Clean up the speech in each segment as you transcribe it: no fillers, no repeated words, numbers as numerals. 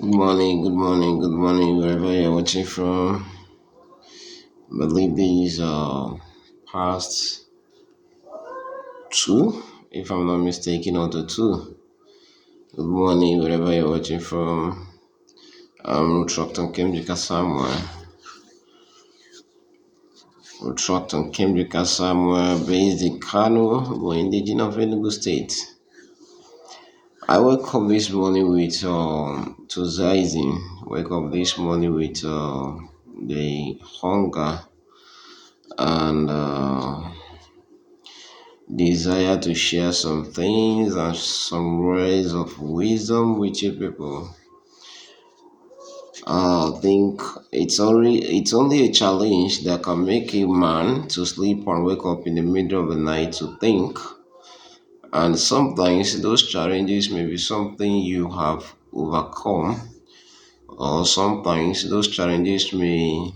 Good morning, good morning, wherever you're watching from. I believe these are past two, if I'm not mistaken, or the two. Good morning, wherever you're watching from. I'm Truckton Kemjika Samuel. Truckton Kemjika Samuel, based in Kano, but indigenous of Enugu State. I woke up this morning with to Zaizin. Wake up this morning with the hunger and desire to share some things and some words of wisdom with you people. I think it's only a challenge that can make a man to sleep and wake up in the middle of the night to think. And sometimes those challenges may be something you have overcome, or sometimes those challenges may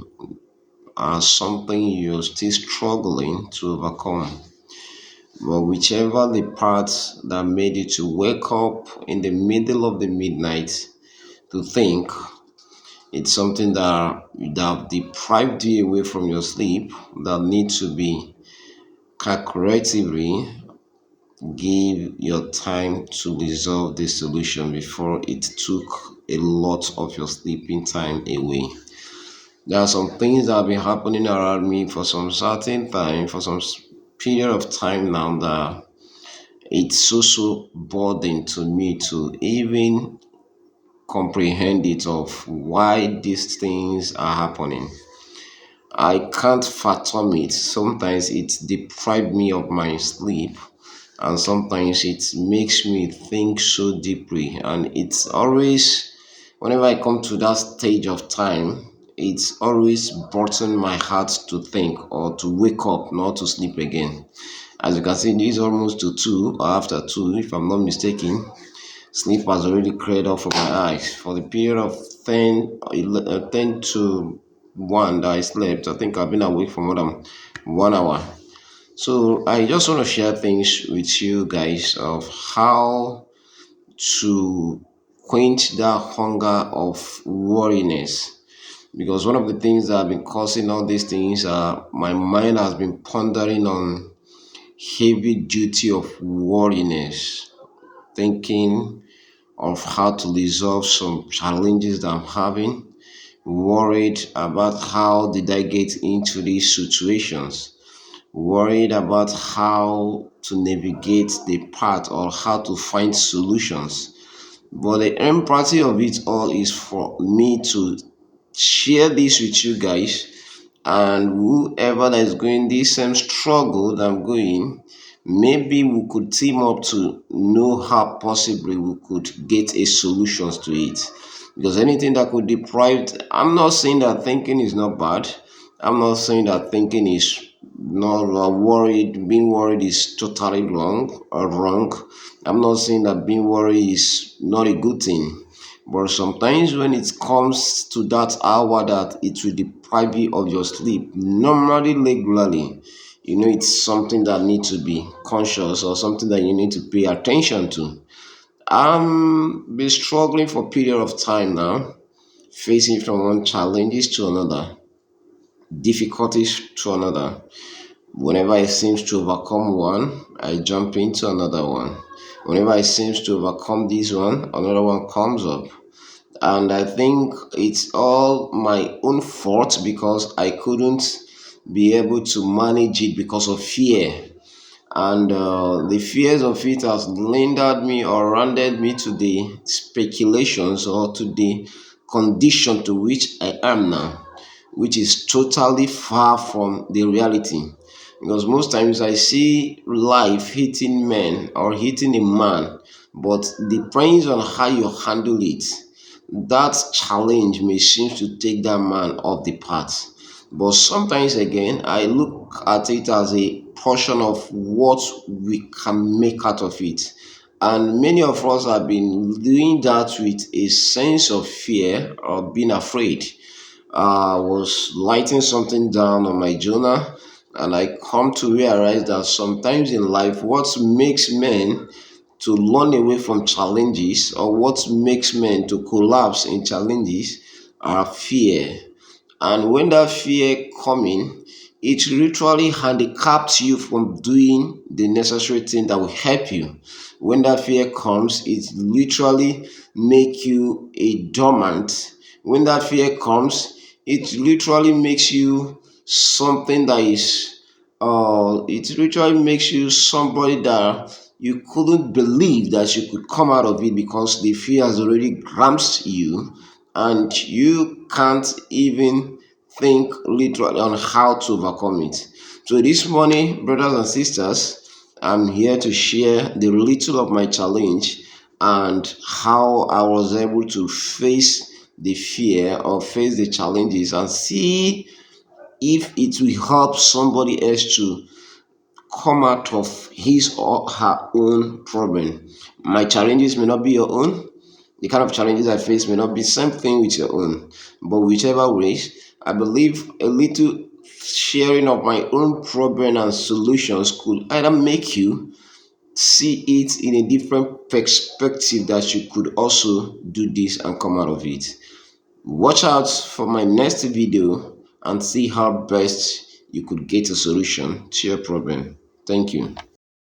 are something you're still struggling to overcome. But whichever the part that made you to wake up in the middle of the midnight to think, it's something that deprived you away from your sleep that needs to be calculatively give your time to resolve the solution before it took a lot of your sleeping time away. There are some things that have been happening around me for some certain time, for some period of time now, that it's so burden to me to even comprehend it of why these things are happening. I can't fathom it. Sometimes it deprives me of my sleep, and sometimes it makes me think so deeply. And it's always, whenever I come to that stage of time, it's always burden my heart to think or to wake up, not to sleep again. As you can see, this is almost to two or after two, if I'm not mistaken. Sleep has already cleared off from my eyes. For the period of 10 to 1 that I slept, I think I've been awake for more than 1 hour. So I just want to share things with you guys of how to quench that hunger of worriness. Because one of the things that have been causing all these things, my mind has been pondering on heavy duty of worriness, thinking of how to resolve some challenges that I'm having, worried about how did I get into these situations, worried about how to navigate the path or how to find solutions. But the empathy of it all is for me to share this with you guys, and whoever that is going this same struggle that I'm going, maybe we could team up to know how possibly we could get a solutions to it. Because anything that could deprive, I'm not saying that thinking is not bad. I'm not saying that thinking is not worried. Being worried is totally wrong. I'm not saying that being worried is not a good thing. But sometimes when it comes to that hour that it will deprive you of your sleep, normally regularly, it's something that needs to be conscious or something that you need to pay attention to. I'm been struggling for a period of time now, facing from one challenges to another, difficulties to another. Whenever I seems to overcome one, I jump into another one. Whenever I seems to overcome this one, another one comes up. And I think it's all my own fault because I couldn't be able to manage it because of fear. And the fears of it has lindered me or rounded me to the speculations or to the condition to which I am now, which is totally far from the reality. Because most times I see life hitting men or hitting a man, but depends on how you handle it, that challenge may seem to take that man off the path. But sometimes again, I look at it as a portion of what we can make out of it. And many of us have been doing that with a sense of fear or being afraid. I was writing something down on my journal, and I come to realize that sometimes in life, what makes men to run away from challenges, or what makes men to collapse in challenges, are fear. And when that fear coming, it literally handicaps you from doing the necessary thing that will help you. When that fear comes, it literally make you a dormant. When that fear comes, it literally makes you something that is it literally makes you somebody that you couldn't believe that you could come out of it, because the fear has already grasped you, and you can't even think literally on how to overcome it. So this morning, brothers and sisters, I'm here to share the little of my challenge and how I was able to face the fear or face the challenges, and see if it will help somebody else to come out of his or her own problem. My challenges may not be your own. The kind of challenges I face may not be same thing with your own. But whichever ways, I believe a little sharing of my own problem and solutions could either make you see it in a different perspective, that you could also do this and come out of it. Watch out for my next video and see how best you could get a solution to your problem. Thank you.